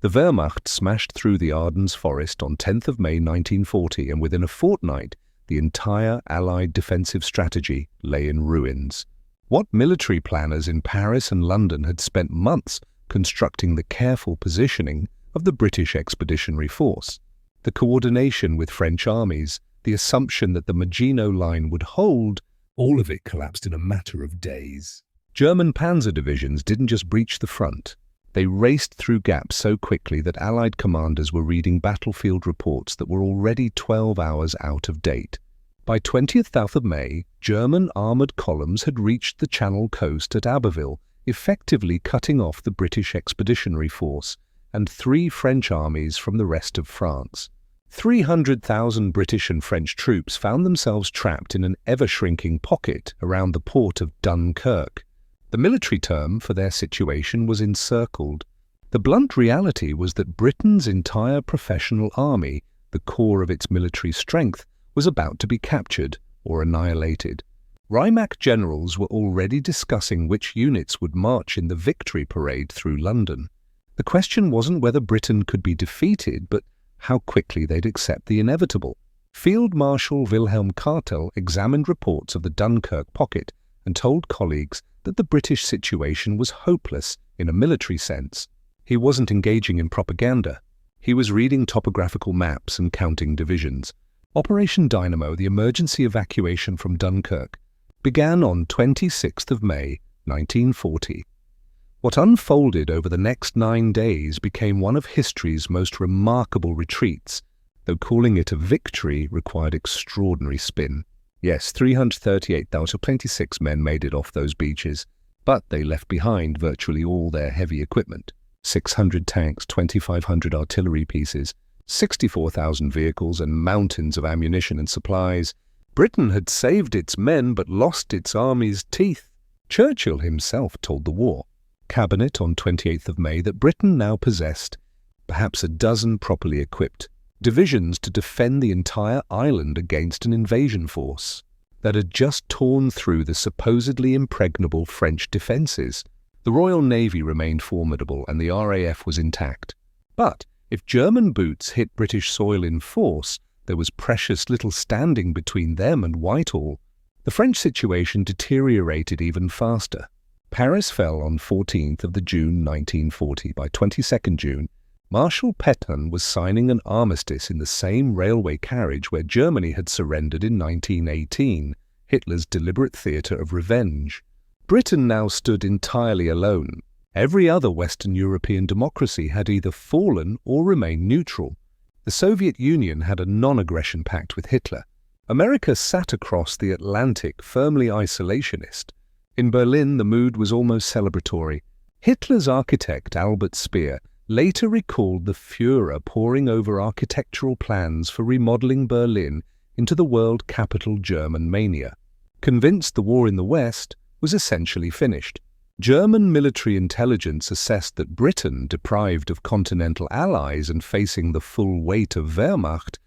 The Wehrmacht smashed through the Ardennes forest on 10th of May 1940, and within a fortnight, the entire Allied defensive strategy lay in ruins. What military planners in Paris and London had spent months constructing the careful positioning of the British Expeditionary Force, the coordination with French armies, the assumption that the Maginot Line would hold, all of it collapsed in a matter of days. German panzer divisions didn't just breach the front. They raced through gaps so quickly that Allied commanders were reading battlefield reports that were already 12 hours out of date. By 20th of May, German armoured columns had reached the Channel coast at Abbeville, effectively cutting off the British Expeditionary Force and 3 French armies from the rest of France. 300,000 British and French troops found themselves trapped in an ever-shrinking pocket around the port of Dunkirk. The military term for their situation was encircled. The blunt reality was that Britain's entire professional army, the core of its military strength, was about to be captured or annihilated. Wehrmacht generals were already discussing which units would march in the victory parade through London. The question wasn't whether Britain could be defeated, but how quickly they'd accept the inevitable. Field Marshal Wilhelm Cartel examined reports of the Dunkirk pocket and told colleagues that the British situation was hopeless in a military sense. He wasn't engaging in propaganda. He was reading topographical maps and counting divisions. Operation Dynamo, the emergency evacuation from Dunkirk, began on 26th of May, 1940. What unfolded over the next 9 days became one of history's most remarkable retreats, though calling it a victory required extraordinary spin. Yes, 338,026 men made it off those beaches, but they left behind virtually all their heavy equipment. 600 tanks, 2,500 artillery pieces, 64,000 vehicles and mountains of ammunition and supplies. Britain had saved its men but lost its army's teeth. Churchill himself told the war cabinet on 28th of May that Britain now possessed perhaps a dozen properly equipped divisions to defend the entire island against an invasion force that had just torn through the supposedly impregnable French defences. The Royal Navy remained formidable and the RAF was intact. But if German boots hit British soil in force, there was precious little standing between them and Whitehall. The French situation deteriorated even faster. Paris fell on 14th of June 1940. By 22nd June, Marshal Pétain was signing an armistice in the same railway carriage where Germany had surrendered in 1918, Hitler's deliberate theatre of revenge. Britain now stood entirely alone. Every other Western European democracy had either fallen or remained neutral. The Soviet Union had a non-aggression pact with Hitler. America sat across the Atlantic, firmly isolationist. In Berlin, the mood was almost celebratory. Hitler's architect, Albert Speer, later recalled the Führer poring over architectural plans for remodeling Berlin into the world capital German mania. Convinced the war in the West was essentially finished, German military intelligence assessed that Britain, deprived of continental allies and facing the full weight of Wehrmacht,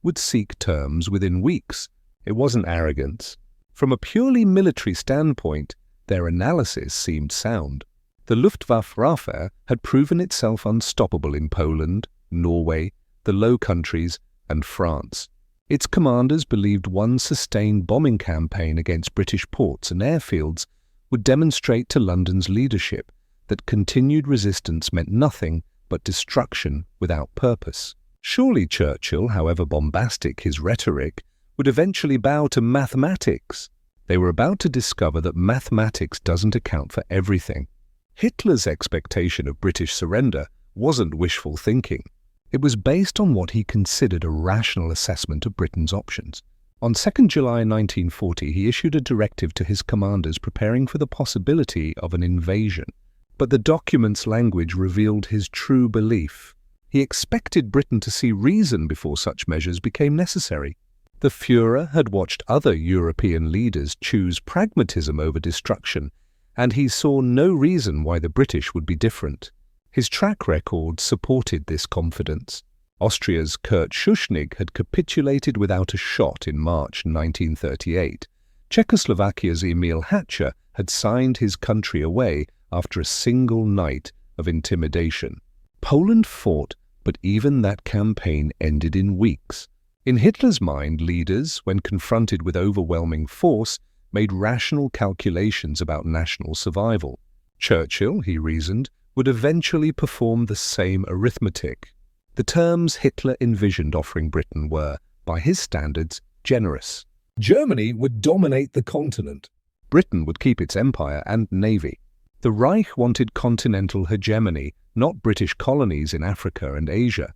would seek terms within weeks. It wasn't arrogance. From a purely military standpoint, their analysis seemed sound. The Luftwaffe had proven itself unstoppable in Poland, Norway, the Low Countries, and France. Its commanders believed one sustained bombing campaign against British ports and airfields would demonstrate to London's leadership that continued resistance meant nothing but destruction without purpose. Surely Churchill, however bombastic his rhetoric, would eventually bow to mathematics. They were about to discover that mathematics doesn't account for everything. Hitler's expectation of British surrender wasn't wishful thinking. It was based on what he considered a rational assessment of Britain's options. On 2nd July 1940, he issued a directive to his commanders preparing for the possibility of an invasion. But the document's language revealed his true belief. He expected Britain to see reason before such measures became necessary. The Führer had watched other European leaders choose pragmatism over destruction, and he saw no reason why the British would be different. His track record supported this confidence. Austria's Kurt Schuschnigg had capitulated without a shot in March 1938. Czechoslovakia's Emil Hatcher had signed his country away after a single night of intimidation. Poland fought, but even that campaign ended in weeks. In Hitler's mind, leaders, when confronted with overwhelming force, made rational calculations about national survival. Churchill, he reasoned, would eventually perform the same arithmetic. The terms Hitler envisioned offering Britain were, by his standards, generous. Germany would dominate the continent. Britain would keep its empire and navy. The Reich wanted continental hegemony, not British colonies in Africa and Asia.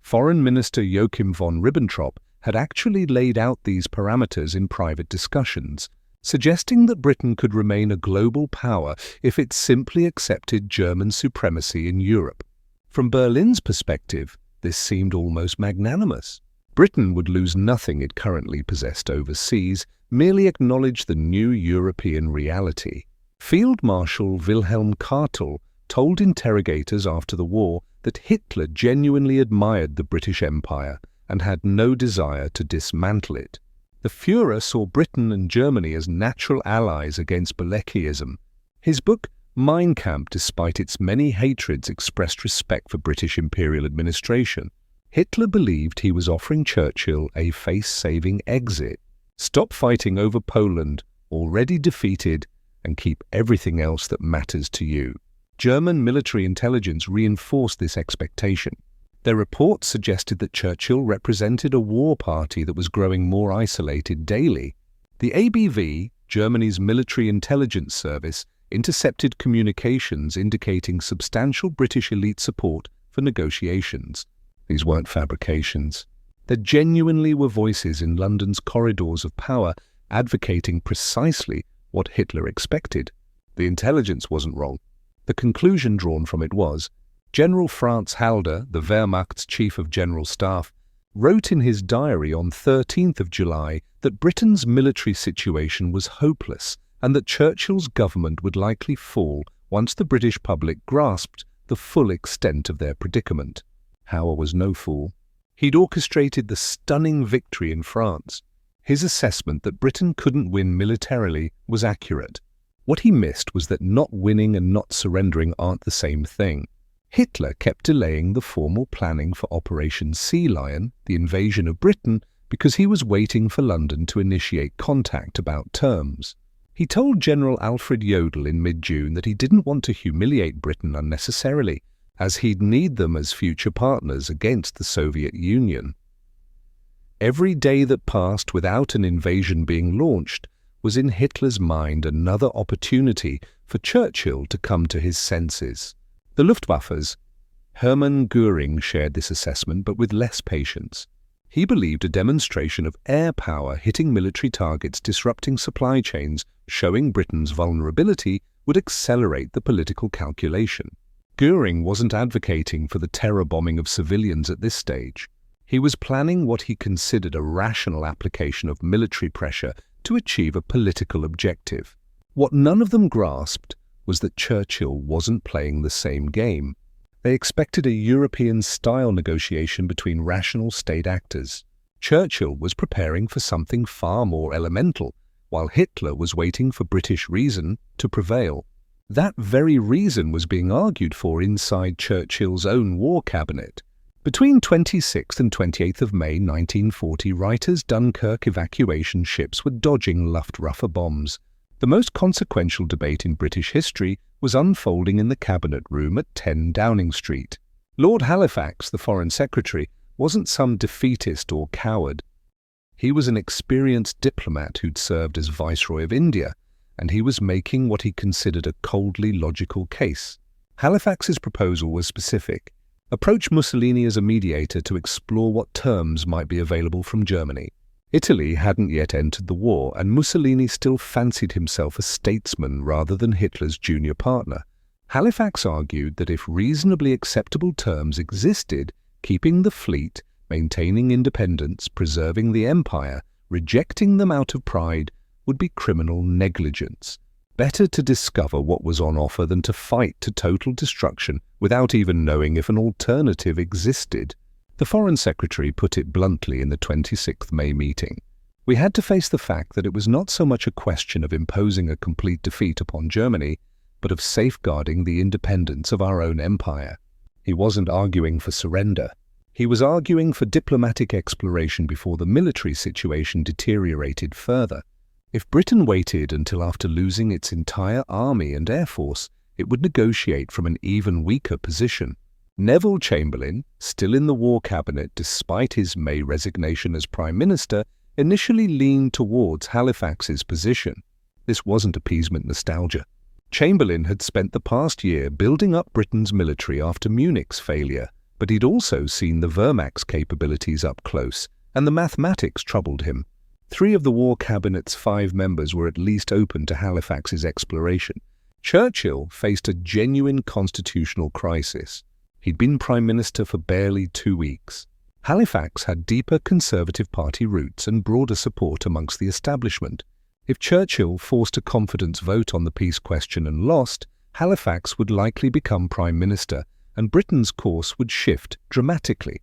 Foreign Minister Joachim von Ribbentrop had actually laid out these parameters in private discussions, suggesting that Britain could remain a global power if it simply accepted German supremacy in Europe. From Berlin's perspective, this seemed almost magnanimous. Britain would lose nothing it currently possessed overseas, merely acknowledge the new European reality. Field Marshal Wilhelm Keitel told interrogators after the war that Hitler genuinely admired the British Empire and had no desire to dismantle it. The Führer saw Britain and Germany as natural allies against Bolshevism. His book, Mein Kampf, despite its many hatreds, expressed respect for British imperial administration. Hitler believed he was offering Churchill a face-saving exit. Stop fighting over Poland, already defeated, and keep everything else that matters to you. German military intelligence reinforced this expectation. Their reports suggested that Churchill represented a war party that was growing more isolated daily. The ABV, Germany's military intelligence service, intercepted communications indicating substantial British elite support for negotiations. These weren't fabrications. There genuinely were voices in London's corridors of power advocating precisely what Hitler expected. The intelligence wasn't wrong. The conclusion drawn from it was, General Franz Halder, the Wehrmacht's Chief of General Staff, wrote in his diary on 13th of July that Britain's military situation was hopeless and that Churchill's government would likely fall once the British public grasped the full extent of their predicament. Howe was no fool. He'd orchestrated the stunning victory in France. His assessment that Britain couldn't win militarily was accurate. What he missed was that not winning and not surrendering aren't the same thing. Hitler kept delaying the formal planning for Operation Sea Lion, the invasion of Britain, because he was waiting for London to initiate contact about terms. He told General Alfred Jodl in mid-June that he didn't want to humiliate Britain unnecessarily, as he'd need them as future partners against the Soviet Union. Every day that passed without an invasion being launched was in Hitler's mind another opportunity for Churchill to come to his senses. The Luftwaffe's Hermann Göring shared this assessment, but with less patience. He believed a demonstration of air power hitting military targets, disrupting supply chains, showing Britain's vulnerability, would accelerate the political calculation. Göring wasn't advocating for the terror bombing of civilians at this stage. He was planning what he considered a rational application of military pressure to achieve a political objective. What none of them grasped was that Churchill wasn't playing the same game. They expected a European-style negotiation between rational state actors. Churchill was preparing for something far more elemental, while Hitler was waiting for British reason to prevail. That very reason was being argued for inside Churchill's own war cabinet. Between 26th and 28th of May 1940, Reiter's Dunkirk evacuation ships were dodging Luftwaffe bombs. The most consequential debate in British history was unfolding in the Cabinet Room at 10 Downing Street. Lord Halifax, the Foreign Secretary, wasn't some defeatist or coward. He was an experienced diplomat who'd served as Viceroy of India, and he was making what he considered a coldly logical case. Halifax's proposal was specific. Approach Mussolini as a mediator to explore what terms might be available from Germany. Italy hadn't yet entered the war, and Mussolini still fancied himself a statesman rather than Hitler's junior partner. Halifax argued that if reasonably acceptable terms existed, keeping the fleet, maintaining independence, preserving the empire, rejecting them out of pride, would be criminal negligence. Better to discover what was on offer than to fight to total destruction without even knowing if an alternative existed. The Foreign Secretary put it bluntly in the 26th May meeting. We had to face the fact that it was not so much a question of imposing a complete defeat upon Germany, but of safeguarding the independence of our own empire. He wasn't arguing for surrender. He was arguing for diplomatic exploration before the military situation deteriorated further. If Britain waited until after losing its entire army and air force, it would negotiate from an even weaker position. Neville Chamberlain, still in the War Cabinet despite his May resignation as Prime Minister, initially leaned towards Halifax's position. This wasn't appeasement nostalgia. Chamberlain had spent the past year building up Britain's military after Munich's failure, but he'd also seen the Wehrmacht's capabilities up close, and the mathematics troubled him. 3 of the War Cabinet's 5 members were at least open to Halifax's exploration. Churchill faced a genuine constitutional crisis. He'd been Prime Minister for barely 2 weeks. Halifax had deeper Conservative Party roots and broader support amongst the establishment. If Churchill forced a confidence vote on the peace question and lost, Halifax would likely become Prime Minister, and Britain's course would shift dramatically.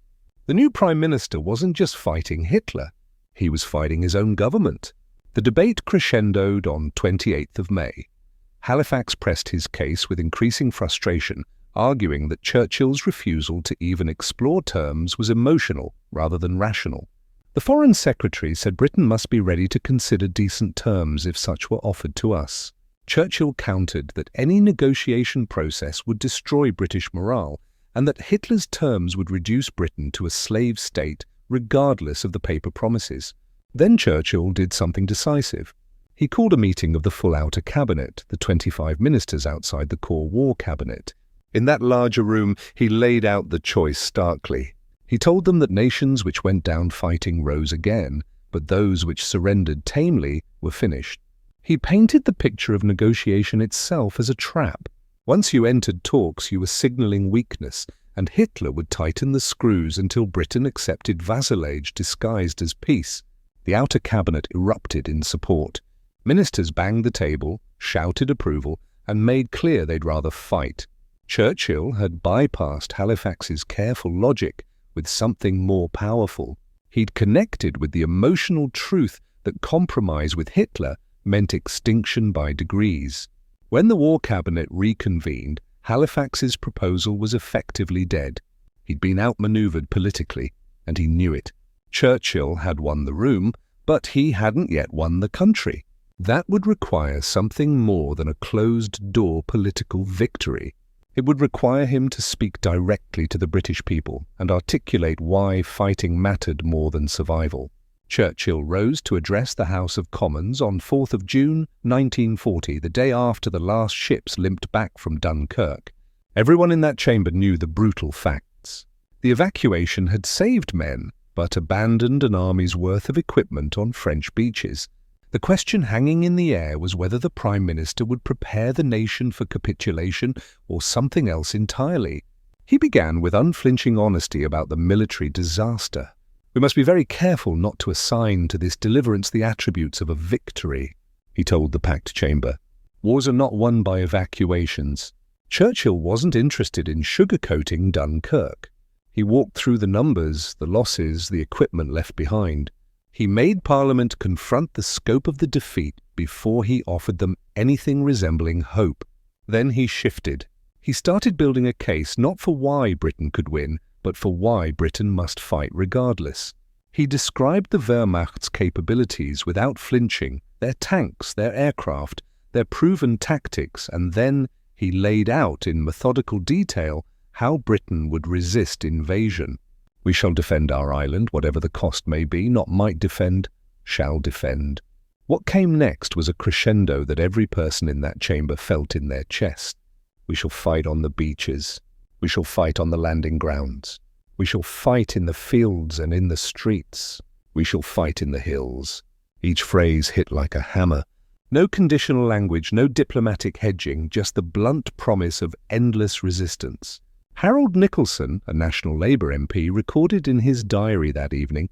The new Prime Minister wasn't just fighting Hitler, he was fighting his own government. The debate crescendoed on 28th of May. Halifax pressed his case with increasing frustration, arguing that Churchill's refusal to even explore terms was emotional rather than rational. The Foreign Secretary said Britain must be ready to consider decent terms if such were offered to us. Churchill countered that any negotiation process would destroy British morale and that Hitler's terms would reduce Britain to a slave state regardless of the paper promises. Then Churchill did something decisive. He called a meeting of the full outer cabinet, the 25 ministers outside the core war cabinet. In that larger room, he laid out the choice starkly. He told them that nations which went down fighting rose again, but those which surrendered tamely were finished. He painted the picture of negotiation itself as a trap. Once you entered talks, you were signaling weakness, and Hitler would tighten the screws until Britain accepted vassalage disguised as peace. The outer cabinet erupted in support. Ministers banged the table, shouted approval, and made clear they'd rather fight. Churchill had bypassed Halifax's careful logic with something more powerful. He'd connected with the emotional truth that compromise with Hitler meant extinction by degrees. When the War Cabinet reconvened, Halifax's proposal was effectively dead. He'd been outmanoeuvred politically, and he knew it. Churchill had won the room, but he hadn't yet won the country. That would require something more than a closed-door political victory. It would require him to speak directly to the British people and articulate why fighting mattered more than survival. Churchill rose to address the House of Commons on 4th of June 1940, the day after the last ships limped back from Dunkirk. Everyone in that chamber knew the brutal facts. The evacuation had saved men, but abandoned an army's worth of equipment on French beaches. The question hanging in the air was whether the Prime Minister would prepare the nation for capitulation or something else entirely. He began with unflinching honesty about the military disaster. "We must be very careful not to assign to this deliverance the attributes of a victory," he told the packed chamber. "Wars are not won by evacuations." Churchill wasn't interested in sugarcoating Dunkirk. He walked through the numbers, the losses, the equipment left behind. He made Parliament confront the scope of the defeat before he offered them anything resembling hope. Then he shifted. He started building a case not for why Britain could win, but for why Britain must fight regardless. He described the Wehrmacht's capabilities without flinching, their tanks, their aircraft, their proven tactics, and then he laid out in methodical detail how Britain would resist invasion. "We shall defend our island, whatever the cost may be, not might defend, shall defend." What came next was a crescendo that every person in that chamber felt in their chest. "We shall fight on the beaches. We shall fight on the landing grounds. We shall fight in the fields and in the streets. We shall fight in the hills." Each phrase hit like a hammer. No conditional language, no diplomatic hedging, just the blunt promise of endless resistance. Harold Nicholson, a National Labour MP, recorded in his diary that evening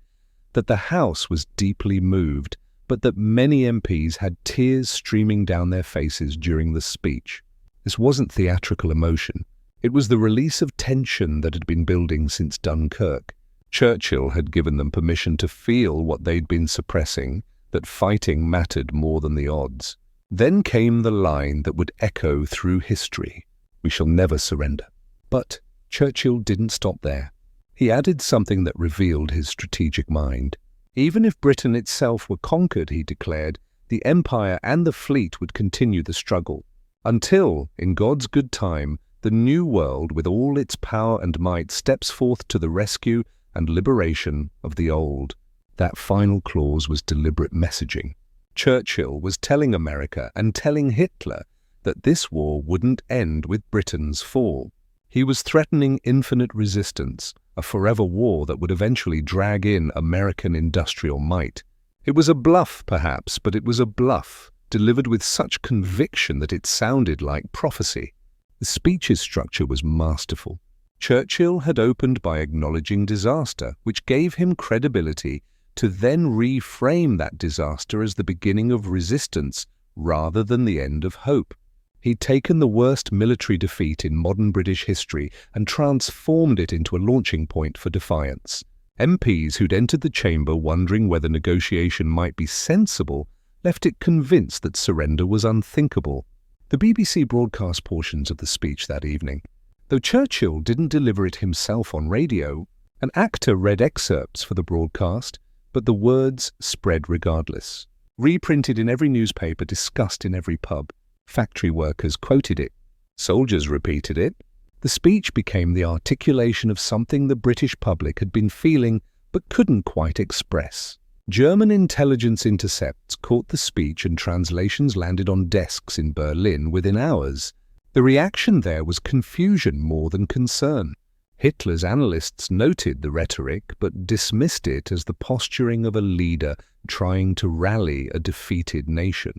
that the House was deeply moved, but that many MPs had tears streaming down their faces during the speech. This wasn't theatrical emotion. It was the release of tension that had been building since Dunkirk. Churchill had given them permission to feel what they'd been suppressing, that fighting mattered more than the odds. Then came the line that would echo through history: "We shall never surrender." But Churchill didn't stop there. He added something that revealed his strategic mind. Even if Britain itself were conquered, he declared, the Empire and the fleet would continue the struggle, until, in God's good time, the new world with all its power and might steps forth to the rescue and liberation of the old. That final clause was deliberate messaging. Churchill was telling America and telling Hitler that this war wouldn't end with Britain's fall. He was threatening infinite resistance, a forever war that would eventually drag in American industrial might. It was a bluff, perhaps, but it was a bluff, delivered with such conviction that it sounded like prophecy. The speech's structure was masterful. Churchill had opened by acknowledging disaster, which gave him credibility to then reframe that disaster as the beginning of resistance rather than the end of hope. He'd taken the worst military defeat in modern British history and transformed it into a launching point for defiance. MPs who'd entered the chamber wondering whether negotiation might be sensible left it convinced that surrender was unthinkable. The BBC broadcast portions of the speech that evening. Though Churchill didn't deliver it himself on radio, an actor read excerpts for the broadcast, but the words spread regardless. Reprinted in every newspaper, discussed in every pub. Factory workers quoted it. Soldiers repeated it. The speech became the articulation of something the British public had been feeling but couldn't quite express. German intelligence intercepts caught the speech and translations landed on desks in Berlin within hours. The reaction there was confusion more than concern. Hitler's analysts noted the rhetoric but dismissed it as the posturing of a leader trying to rally a defeated nation.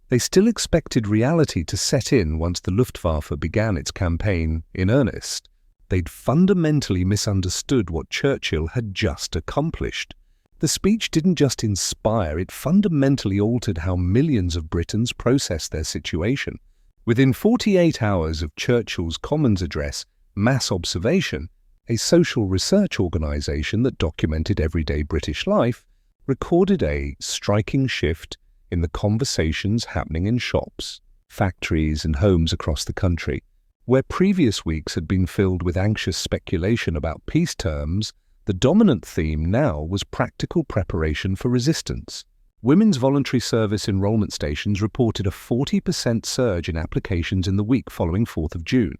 They still expected reality to set in once the Luftwaffe began its campaign in earnest. They'd fundamentally misunderstood what Churchill had just accomplished. The speech didn't just inspire, it fundamentally altered how millions of Britons processed their situation. Within 48 hours of Churchill's Commons address, Mass Observation, a social research organisation that documented everyday British life, recorded a striking shift in the conversations happening in shops, factories and homes across the country. Where previous weeks had been filled with anxious speculation about peace terms, the dominant theme now was practical preparation for resistance. Women's voluntary service enrolment stations reported a 40% surge in applications in the week following 4th of June.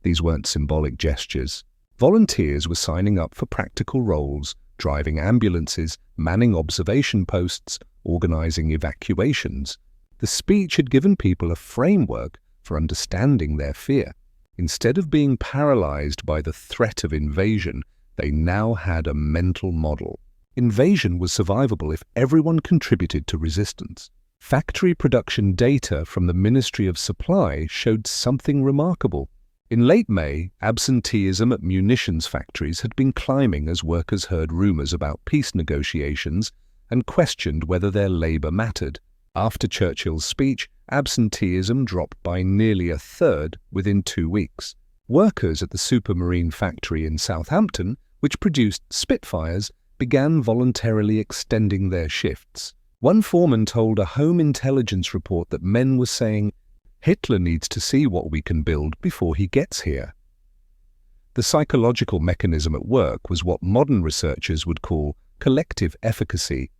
These weren't symbolic gestures. Volunteers were signing up for practical roles, driving ambulances, manning observation posts, organising evacuations. The speech had given people a framework for understanding their fear. Instead of being paralysed by the threat of invasion, they now had a mental model. Invasion was survivable if everyone contributed to resistance. Factory production data from the Ministry of Supply showed something remarkable. In late May, absenteeism at munitions factories had been climbing as workers heard rumours about peace negotiations and questioned whether their labour mattered. After Churchill's speech, absenteeism dropped by nearly a third within 2 weeks. Workers at the Supermarine factory in Southampton, which produced Spitfires, began voluntarily extending their shifts. One foreman told a home intelligence report that men were saying, "Hitler needs to see what we can build before he gets here." The psychological mechanism at work was what modern researchers would call collective efficacy,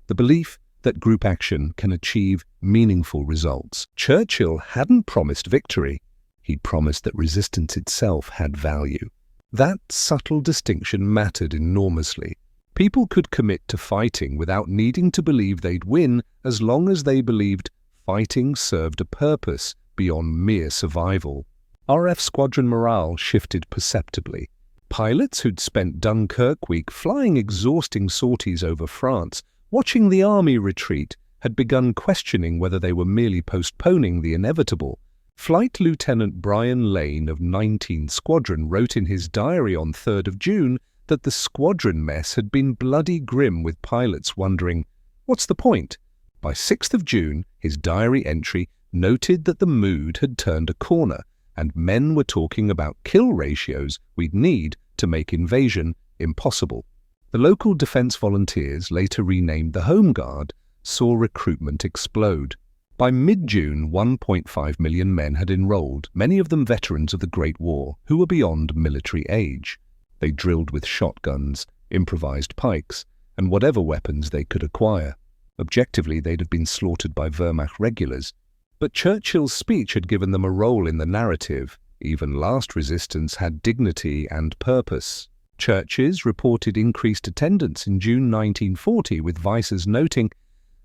the belief that group action can achieve meaningful results. Churchill hadn't promised victory. He'd promised that resistance itself had value. That subtle distinction mattered enormously. People could commit to fighting without needing to believe they'd win as long as they believed fighting served a purpose beyond mere survival. RF squadron morale shifted perceptibly. Pilots who'd spent Dunkirk week flying exhausting sorties over France, watching the army retreat, had begun questioning whether they were merely postponing the inevitable. Flight Lieutenant Brian Lane of 19th Squadron wrote in his diary on 3rd of June that the squadron mess had been bloody grim with pilots wondering, what's the point? By 6th of June, his diary entry noted that the mood had turned a corner and men were talking about kill ratios we'd need to make invasion impossible. The local defence volunteers, later renamed the Home Guard, saw recruitment explode. By mid-June, 1.5 million men had enrolled, many of them veterans of the Great War, who were beyond military age. They drilled with shotguns, improvised pikes, and whatever weapons they could acquire. Objectively, they'd have been slaughtered by Wehrmacht regulars. But Churchill's speech had given them a role in the narrative. Even last resistance had dignity and purpose. Churches reported increased attendance in June 1940, with vices noting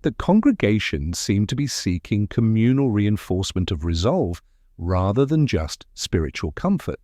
that congregations seemed to be seeking communal reinforcement of resolve rather than just spiritual comfort.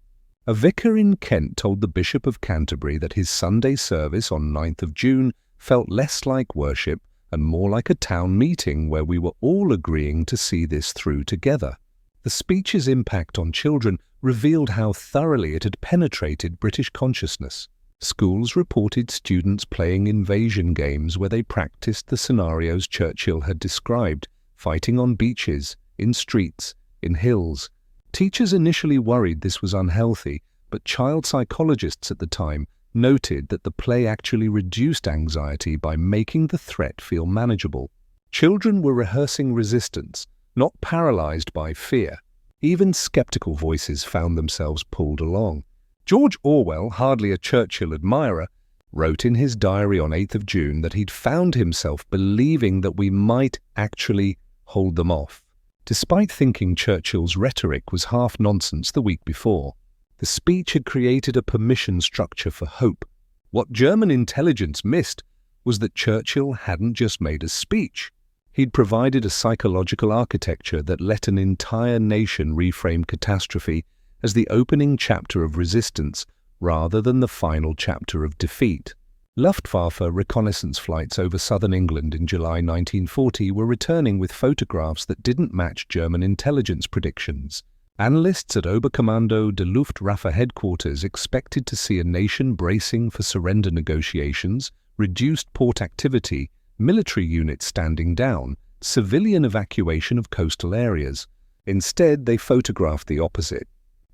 A vicar in Kent told the Bishop of Canterbury that his Sunday service on 9th of June felt less like worship and more like a town meeting where we were all agreeing to see this through together. The speech's impact on children revealed how thoroughly it had penetrated British consciousness. Schools reported students playing invasion games where they practiced the scenarios Churchill had described, fighting on beaches, in streets, in hills. Teachers initially worried this was unhealthy, but child psychologists at the time noted that the play actually reduced anxiety by making the threat feel manageable. Children were rehearsing resistance, not paralyzed by fear. Even skeptical voices found themselves pulled along. George Orwell, hardly a Churchill admirer, wrote in his diary on 8th of June that he'd found himself believing that we might actually hold them off, despite thinking Churchill's rhetoric was half nonsense the week before. The speech had created a permission structure for hope. What German intelligence missed was that Churchill hadn't just made a speech. He'd provided a psychological architecture that let an entire nation reframe catastrophe as the opening chapter of resistance rather than the final chapter of defeat. Luftwaffe reconnaissance flights over southern England in July 1940 were returning with photographs that didn't match German intelligence predictions. Analysts at Oberkommando der Luftwaffe headquarters expected to see a nation bracing for surrender negotiations, reduced port activity, military units standing down, civilian evacuation of coastal areas. Instead, they photographed the opposite.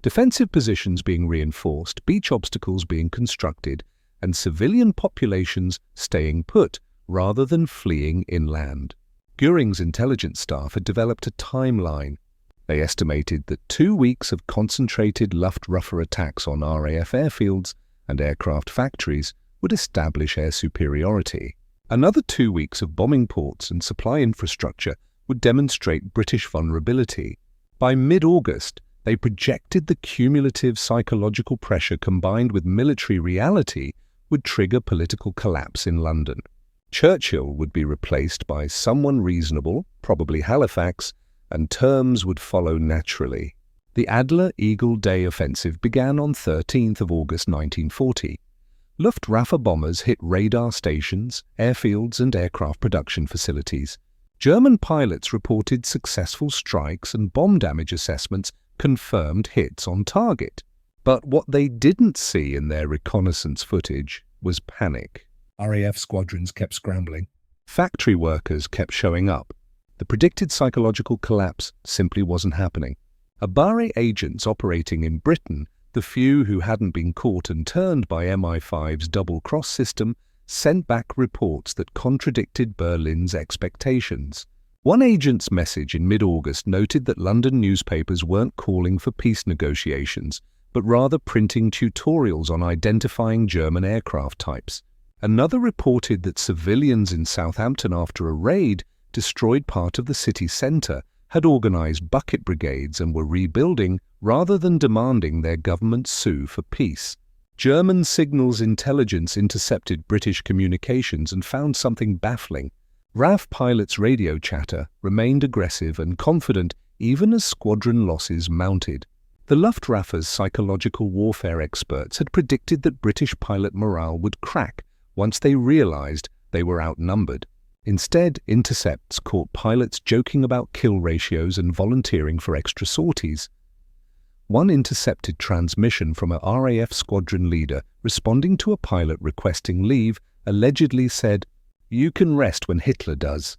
Defensive positions being reinforced, beach obstacles being constructed, and civilian populations staying put rather than fleeing inland. Göring's intelligence staff had developed a timeline. They estimated that 2 weeks of concentrated Luftwaffe attacks on RAF airfields and aircraft factories would establish air superiority. Another 2 weeks of bombing ports and supply infrastructure would demonstrate British vulnerability. By mid-August, they projected the cumulative psychological pressure combined with military reality would trigger political collapse in London. Churchill would be replaced by someone reasonable, probably Halifax, and terms would follow naturally. The Adler Eagle Day offensive began on 13th of August 1940. Luftwaffe bombers hit radar stations, airfields and aircraft production facilities. German pilots reported successful strikes and bomb damage assessments confirmed hits on target. But what they didn't see in their reconnaissance footage was panic. RAF squadrons kept scrambling. Factory workers kept showing up. The predicted psychological collapse simply wasn't happening. Abare agents operating in Britain, the few who hadn't been caught and turned by MI5's double-cross system, sent back reports that contradicted Berlin's expectations. One agent's message in mid-August noted that London newspapers weren't calling for peace negotiations, but rather printing tutorials on identifying German aircraft types. Another reported that civilians in Southampton, after a raid, destroyed part of the city centre, had organised bucket brigades and were rebuilding rather than demanding their government sue for peace. German signals intelligence intercepted British communications and found something baffling. RAF pilots' radio chatter remained aggressive and confident even as squadron losses mounted. The Luftwaffe's psychological warfare experts had predicted that British pilot morale would crack once they realised they were outnumbered. Instead, intercepts caught pilots joking about kill ratios and volunteering for extra sorties. One intercepted transmission from a RAF squadron leader responding to a pilot requesting leave allegedly said, "You can rest when Hitler does."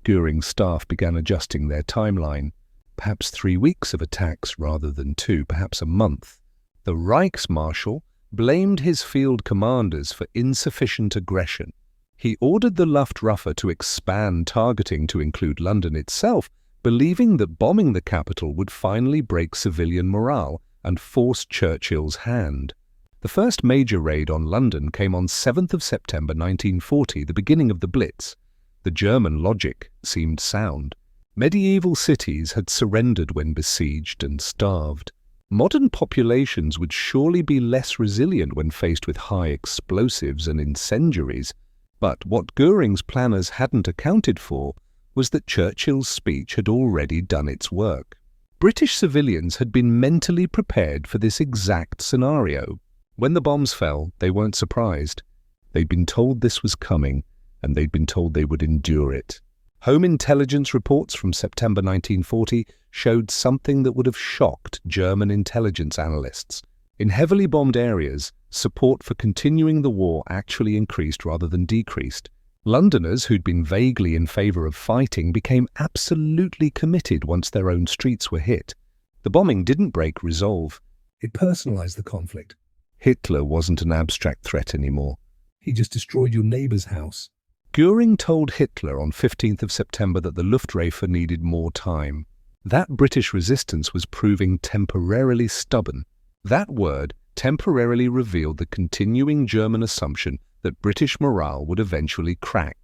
Göring's staff began adjusting their timeline. Perhaps 3 weeks of attacks rather than 2, perhaps a month. The Reichsmarschall blamed his field commanders for insufficient aggression. He ordered the Luftwaffe to expand targeting to include London itself, believing that bombing the capital would finally break civilian morale and force Churchill's hand. The first major raid on London came on 7th of September 1940, the beginning of the Blitz. The German logic seemed sound. Medieval cities had surrendered when besieged and starved. Modern populations would surely be less resilient when faced with high explosives and incendiaries. But what Göring's planners hadn't accounted for was that Churchill's speech had already done its work. British civilians had been mentally prepared for this exact scenario. When the bombs fell, they weren't surprised. They'd been told this was coming, and they'd been told they would endure it. Home intelligence reports from September 1940 showed something that would have shocked German intelligence analysts. In heavily bombed areas, support for continuing the war actually increased rather than decreased. Londoners who'd been vaguely in favour of fighting became absolutely committed once their own streets were hit. The bombing didn't break resolve. It personalised the conflict. Hitler wasn't an abstract threat anymore. He just destroyed your neighbour's house. Göring told Hitler on 15th of September that the Luftwaffe needed more time. That British resistance was proving temporarily stubborn. That word temporarily revealed the continuing German assumption that British morale would eventually crack.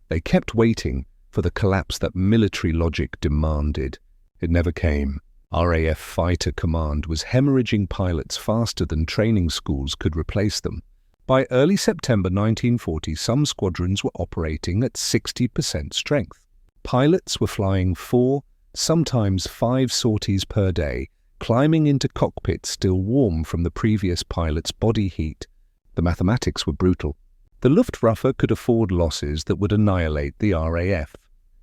They kept waiting for the collapse that military logic demanded. It never came. RAF Fighter Command was hemorrhaging pilots faster than training schools could replace them. By early September 1940, some squadrons were operating at 60% strength. Pilots were flying 4, sometimes 5 sorties per day, climbing into cockpits still warm from the previous pilot's body heat. The mathematics were brutal. The Luftwaffe could afford losses that would annihilate the RAF.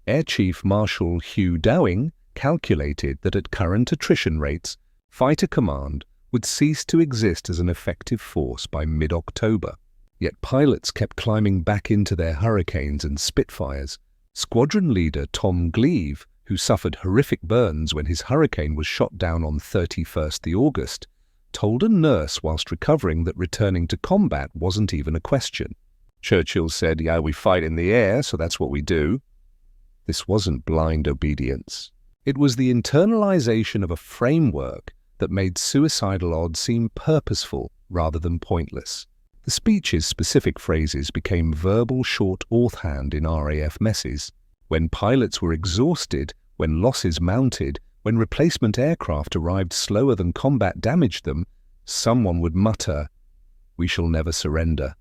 Air Chief Marshal Hugh Dowing calculated that at current attrition rates, Fighter Command would cease to exist as an effective force by mid-October. Yet pilots kept climbing back into their Hurricanes and Spitfires. Squadron leader Tom Gleave, who suffered horrific burns when his Hurricane was shot down on 31st August, told a nurse whilst recovering that returning to combat wasn't even a question. Churchill said, "Yeah, we fight in the air, so that's what we do." This wasn't blind obedience. It was the internalization of a framework that made suicidal odds seem purposeful rather than pointless. The speech's specific phrases became verbal shorthand in RAF messes. When pilots were exhausted, when losses mounted, when replacement aircraft arrived slower than combat damaged them, someone would mutter, "We shall never surrender."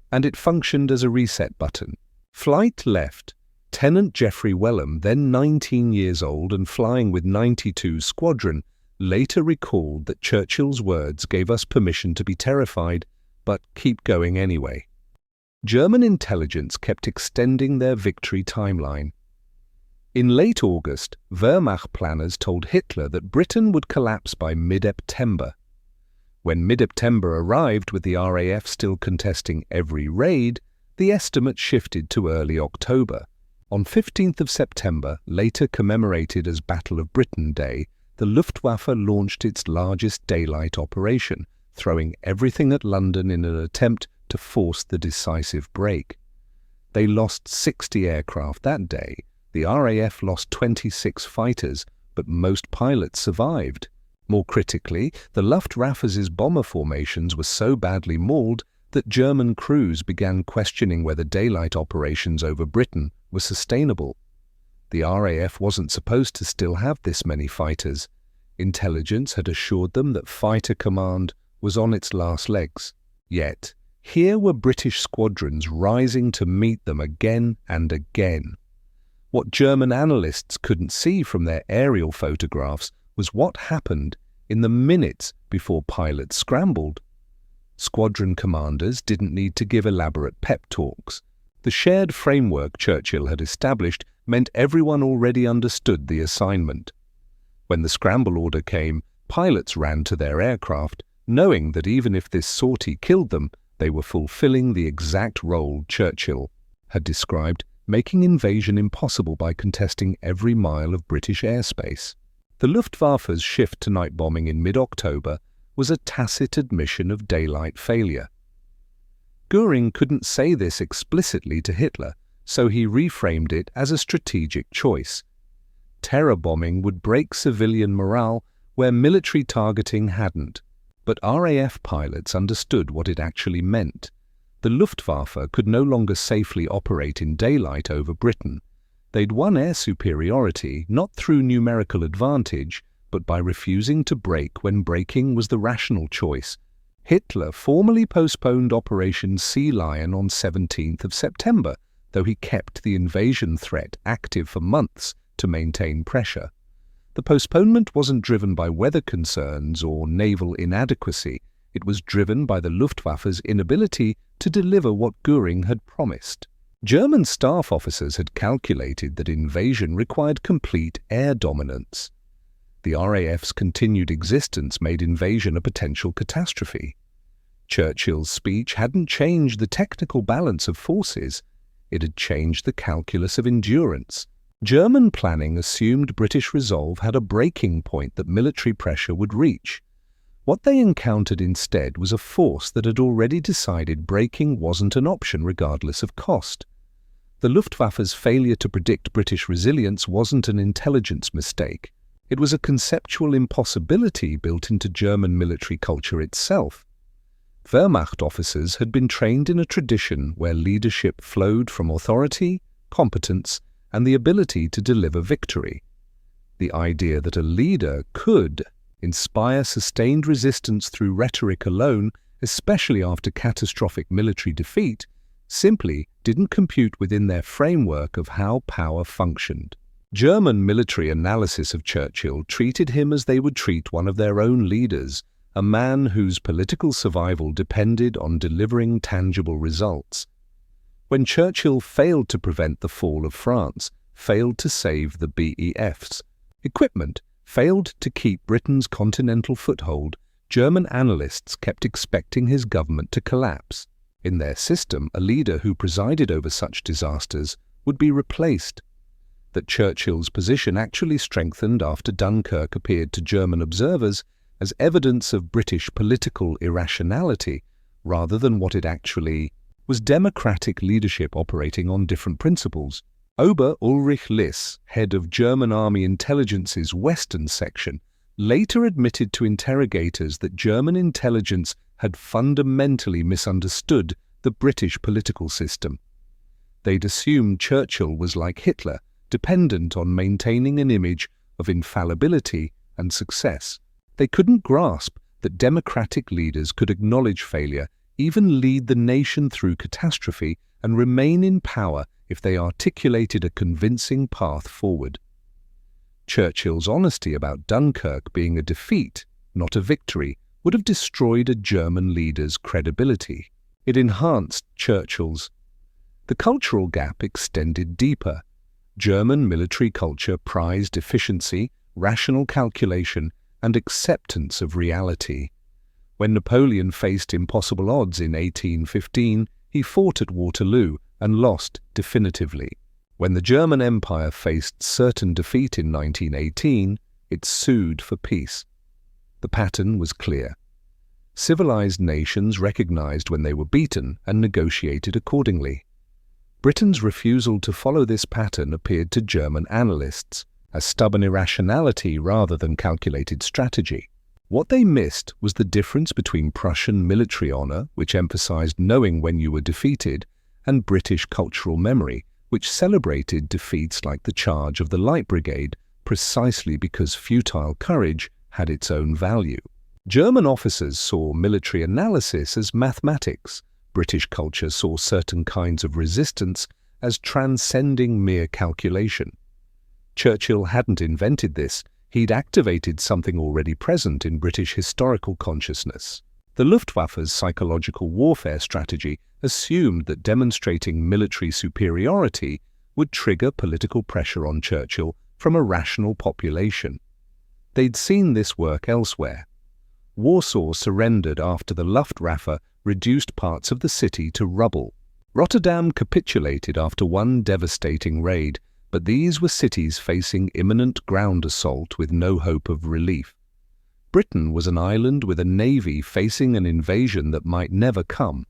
And it functioned as a reset button. Flight left. Tenant Geoffrey Wellham, then 19 years old and flying with 92 Squadron, later recalled that Churchill's words gave us permission to be terrified, but keep going anyway. German intelligence kept extending their victory timeline. In late August, Wehrmacht planners told Hitler that Britain would collapse by mid-September. When mid-September arrived with the RAF still contesting every raid, the estimate shifted to early October. On 15th of September, later commemorated as Battle of Britain Day, the Luftwaffe launched its largest daylight operation, throwing everything at London in an attempt to force the decisive break. They lost 60 aircraft that day. The RAF lost 26 fighters, but most pilots survived. More critically, the Luftwaffe's bomber formations were so badly mauled that German crews began questioning whether daylight operations over Britain were sustainable. The RAF wasn't supposed to still have this many fighters. Intelligence had assured them that Fighter Command was on its last legs. Yet, here were British squadrons rising to meet them again and again. What German analysts couldn't see from their aerial photographs was what happened in the minutes before pilots scrambled. Squadron commanders didn't need to give elaborate pep talks. The shared framework Churchill had established meant everyone already understood the assignment. When the scramble order came, pilots ran to their aircraft, knowing that even if this sortie killed them, they were fulfilling the exact role Churchill had described, making invasion impossible by contesting every mile of British airspace. The Luftwaffe's shift to night bombing in mid-October was a tacit admission of daylight failure. Göring couldn't say this explicitly to Hitler, so he reframed it as a strategic choice. terror bombing would break civilian morale where military targeting hadn't. But RAF pilots understood what it actually meant. The Luftwaffe could no longer safely operate in daylight over Britain. They'd won air superiority not through numerical advantage, but by refusing to break when breaking was the rational choice. Hitler formally postponed Operation Sea Lion on 17th of September, though he kept the invasion threat active for months to maintain pressure. The postponement wasn't driven by weather concerns or naval inadequacy. It was driven by the Luftwaffe's inability to deliver what Göring had promised. German staff officers had calculated that invasion required complete air dominance. The RAF's continued existence made invasion a potential catastrophe. Churchill's speech hadn't changed the technical balance of forces. It had changed the calculus of endurance. German planning assumed British resolve had a breaking point that military pressure would reach. What they encountered instead was a force that had already decided breaking wasn't an option regardless of cost. The Luftwaffe's failure to predict British resilience wasn't an intelligence mistake. It was a conceptual impossibility built into German military culture itself. Wehrmacht officers had been trained in a tradition where leadership flowed from authority, competence, and the ability to deliver victory. The idea that a leader could inspire sustained resistance through rhetoric alone, especially after catastrophic military defeat, simply didn't compute within their framework of how power functioned. German military analysis of Churchill treated him as they would treat one of their own leaders, a man whose political survival depended on delivering tangible results. When Churchill failed to prevent the fall of France, failed to save the BEF's equipment, failed to keep Britain's continental foothold, German analysts kept expecting his government to collapse. In their system, a leader who presided over such disasters would be replaced. That Churchill's position actually strengthened after Dunkirk appeared to German observers as evidence of British political irrationality rather than what it actually was: democratic leadership operating on different principles. Ober Ulrich Liss, head of German Army Intelligence's Western section, later admitted to interrogators that German intelligence had fundamentally misunderstood the British political system. They'd assumed Churchill was like Hitler, dependent on maintaining an image of infallibility and success. They couldn't grasp that democratic leaders could acknowledge failure, even lead the nation through catastrophe, and remain in power if they articulated a convincing path forward. Churchill's honesty about Dunkirk being a defeat, not a victory, would have destroyed a German leader's credibility. It enhanced Churchill's. The cultural gap extended deeper. German military culture prized efficiency, rational calculation, and acceptance of reality. When Napoleon faced impossible odds in 1815, he fought at Waterloo and lost definitively. When the German Empire faced certain defeat in 1918, it sued for peace. The pattern was clear. Civilized nations recognized when they were beaten and negotiated accordingly. Britain's refusal to follow this pattern appeared to German analysts as stubborn irrationality rather than calculated strategy. What they missed was the difference between Prussian military honor, which emphasized knowing when you were defeated, and British cultural memory, which celebrated defeats like the charge of the Light Brigade precisely because futile courage had its own value. German officers saw military analysis as mathematics. British culture saw certain kinds of resistance as transcending mere calculation. Churchill hadn't invented this. He'd activated something already present in British historical consciousness. The Luftwaffe's psychological warfare strategy assumed that demonstrating military superiority would trigger political pressure on Churchill from a rational population. They'd seen this work elsewhere. Warsaw surrendered after the Luftwaffe reduced parts of the city to rubble. Rotterdam capitulated after one devastating raid, but these were cities facing imminent ground assault with no hope of relief. Britain was an island with a navy facing an invasion that might never come,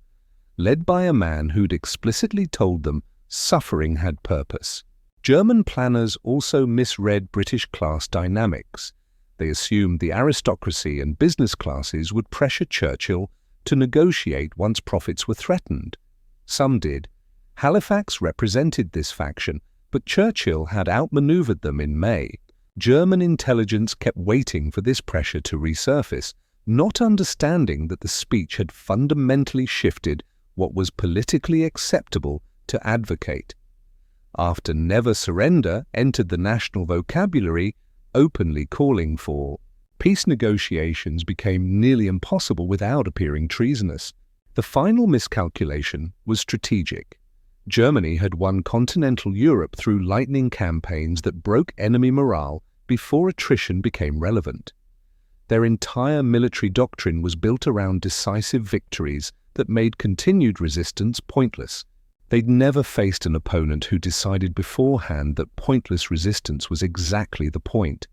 led by a man who'd explicitly told them suffering had purpose. German planners also misread British class dynamics. They assumed the aristocracy and business classes would pressure Churchill to negotiate once profits were threatened. Some did. Halifax represented this faction, but Churchill had outmaneuvered them in May. German intelligence kept waiting for this pressure to resurface, not understanding that the speech had fundamentally shifted what was politically acceptable to advocate. After never surrender entered the national vocabulary, openly calling for peace negotiations became nearly impossible without appearing treasonous. The final miscalculation was strategic. Germany had won continental Europe through lightning campaigns that broke enemy morale before attrition became relevant. Their entire military doctrine was built around decisive victories that made continued resistance pointless. They'd never faced an opponent who decided beforehand that pointless resistance was exactly the point.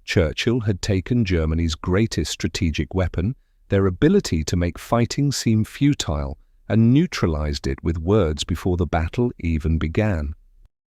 Churchill had taken Germany's greatest strategic weapon, their ability to make fighting seem futile, and neutralized it with words before the battle even began.